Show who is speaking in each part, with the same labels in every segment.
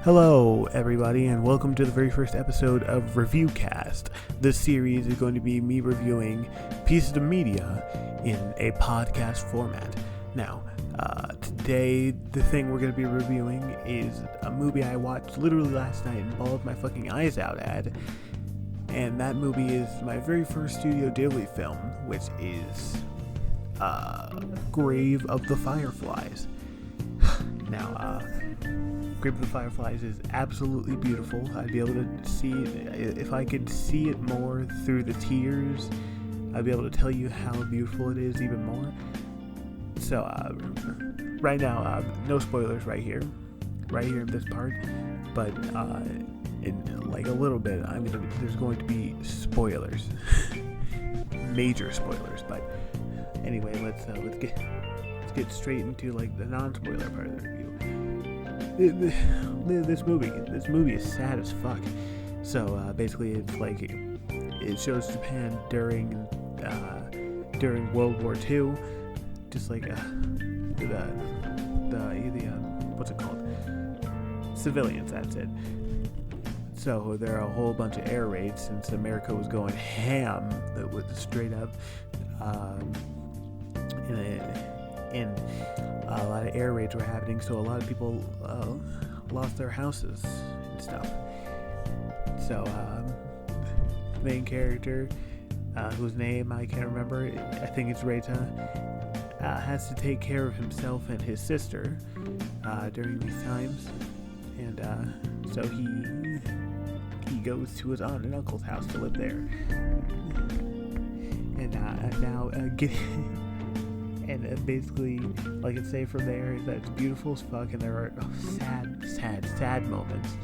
Speaker 1: Hello, everybody, and welcome to the very first episode of Reviewcast. This series is going to be me reviewing pieces of media in a podcast format. Now, today, the thing we're going to be reviewing is a movie I watched literally last night and bawled my fucking eyes out at. And that movie is my very first Studio Ghibli film, which is Grave of the Fireflies. Now, Grave of the Fireflies is absolutely beautiful. I'd be able to see it, if I could see it more through the tears, I'd be able to tell you how beautiful it is even more. So, right now, no spoilers right here in this part, but in like a little bit, there's going to be spoilers, major spoilers. But anyway, let's get straight into like the non-spoiler part of the review. This movie is sad as fuck. So basically, it's like it shows Japan during World War II, just like the what's it called? Civilians. That's it. So there are a whole bunch of air raids since America was going ham with straight up, and a lot of air raids were happening. So a lot of people lost their houses and stuff. So the main character, whose name I can't remember, I think it's Reita, has to take care of himself and his sister during these times, and so he goes to his aunt and uncle's house to live there, and now and basically, like it say from there, is that it's beautiful as fuck, and there are sad moments,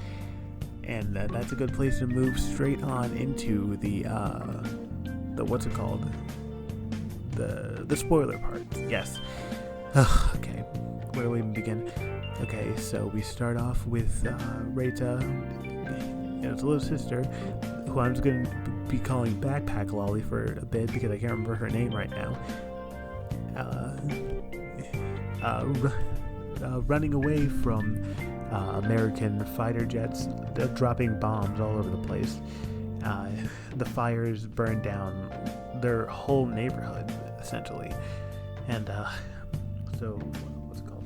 Speaker 1: and that's a good place to move straight on into the what's it called, the spoiler part. Yes. Okay, where do we even begin? Okay, so we start off with Reita and his little sister, who I'm just going to be calling Backpack Lolly for a bit because I can't remember her name right now. Running away from American fighter jets, dropping bombs all over the place. The fires burned down their whole neighborhood, essentially. And so what's it called?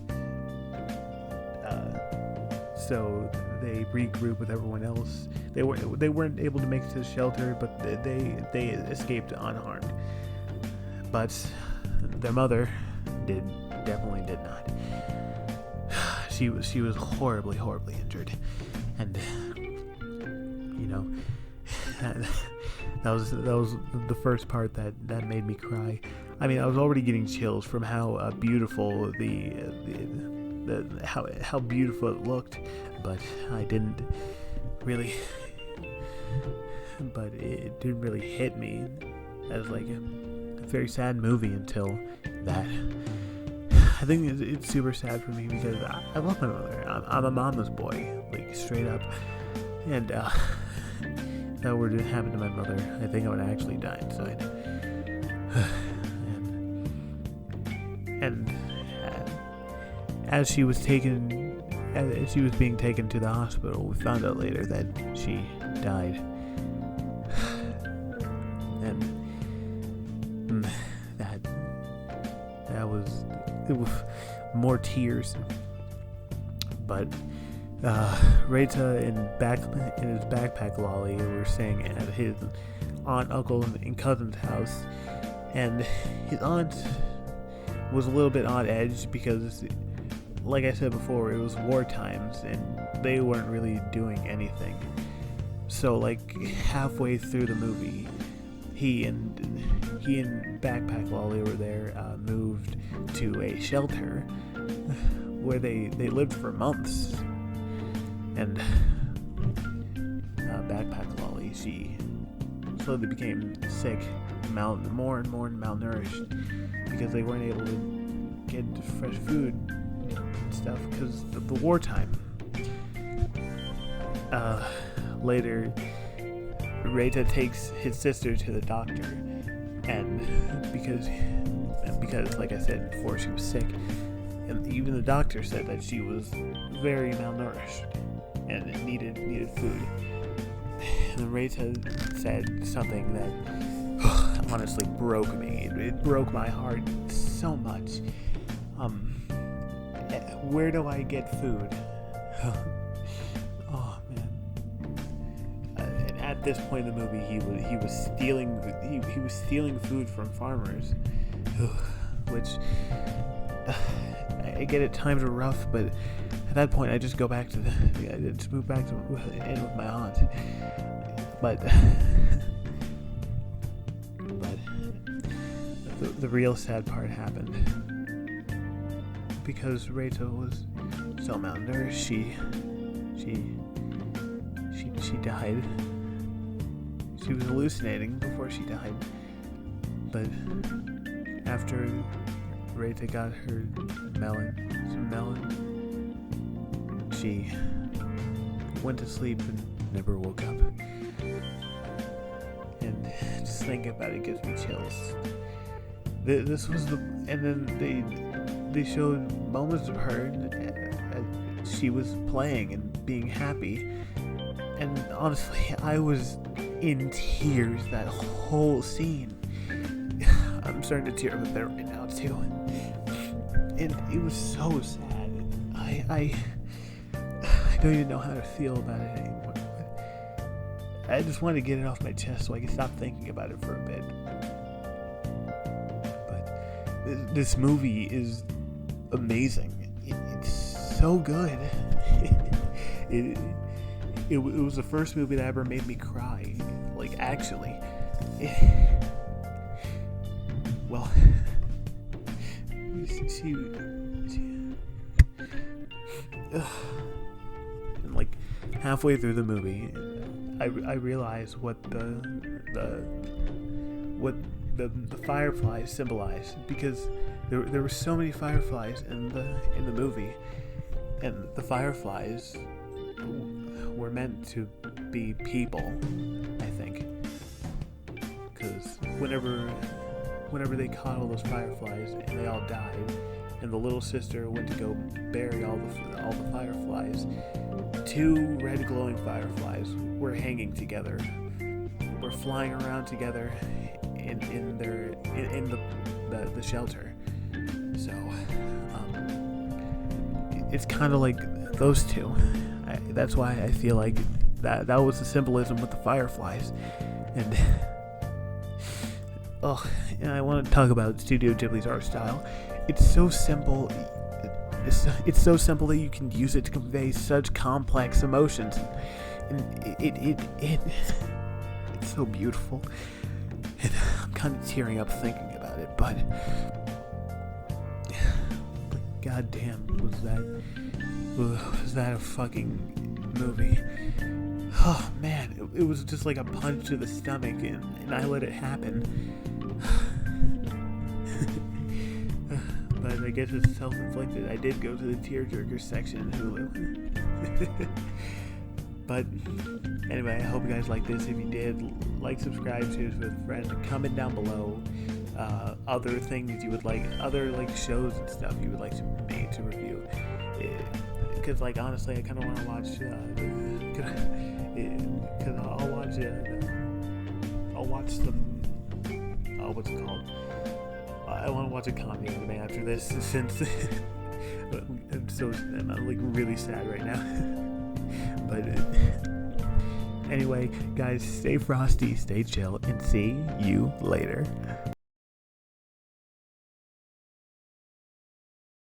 Speaker 1: So they regroup with everyone else. They weren't able to make it to the shelter, but they escaped unharmed. But their mother definitely did not. She was horribly injured, and you know, that was the first part that made me cry. I mean, I was already getting chills from how beautiful how beautiful it looked, but it didn't really hit me as like a very sad movie until that. I think it's super sad for me because I love my mother. I'm a mama's boy, like straight up. And if that were to happen to my mother, I think I would actually die inside. and as she was being taken to the hospital, we found out later that she died. And it was more tears. But Reita in his Backpack Lolly were staying at his aunt, uncle, and cousin's house, and his aunt was a little bit on edge because, like I said before, it was war times and they weren't really doing anything. So like halfway through the movie, he and Backpack Lolly were there, moved to a shelter where they lived for months. And Backpack Lolly, she slowly became sick, more and more malnourished, because they weren't able to get fresh food and stuff because of the wartime. Later, Reita takes his sister to the doctor, and because like I said before, she was sick, and even the doctor said that she was very malnourished. and it needed food. And then Reita said something that honestly broke me. It broke my heart so much. Where do I get food? Oh man! And at this point in the movie, he was stealing food from farmers, which I get it. Times are rough, but at that point, I just move back to in with my aunt. But the real sad part happened. Because Reita was so malnourished, she died. She was hallucinating before she died. But after Reita got her some melon, she went to sleep and never woke up. And just thinking about it gives me chills. This was and then they showed moments of her she was playing and being happy, and honestly I was in tears that whole scene. I'm starting to tear up a bit right now too, and it was so sad. I don't even know how to feel about it anymore. I just wanted to get it off my chest so I could stop thinking about it for a bit. But this movie is amazing. It's so good. It was the first movie that ever made me cry. Like, actually. Well, she and like halfway through the movie, I realized what the fireflies symbolized, because there were so many fireflies in the movie, and the fireflies were meant to be people, I think, because whenever they caught all those fireflies and they all died, and the little sister went to go bury all the fireflies, two red glowing fireflies were hanging together, were flying around together in the shelter. So it's kind of like those two. That's why I feel like that was the symbolism with the fireflies. And and I want to talk about Studio Ghibli's art style. It's so simple. It's so simple that you can use it to convey such complex emotions, and it's so beautiful. And I'm kind of tearing up thinking about it, but goddamn, was that a fucking movie? Oh man, it was just like a punch to the stomach, and I let it happen. But I guess it's self-inflicted. I did go to the tearjerker section in Hulu. But anyway, I hope you guys liked this. If you did, like, subscribe, share this with a friend, comment down below other things you would like, other like shows and stuff you would like me to review. Because like honestly, I kind of want to watch. Because I'll watch some. What's it called? I want to watch a comedy anime after this, since I'm like really sad right now. But anyway, guys, stay frosty, stay chill, and see you later.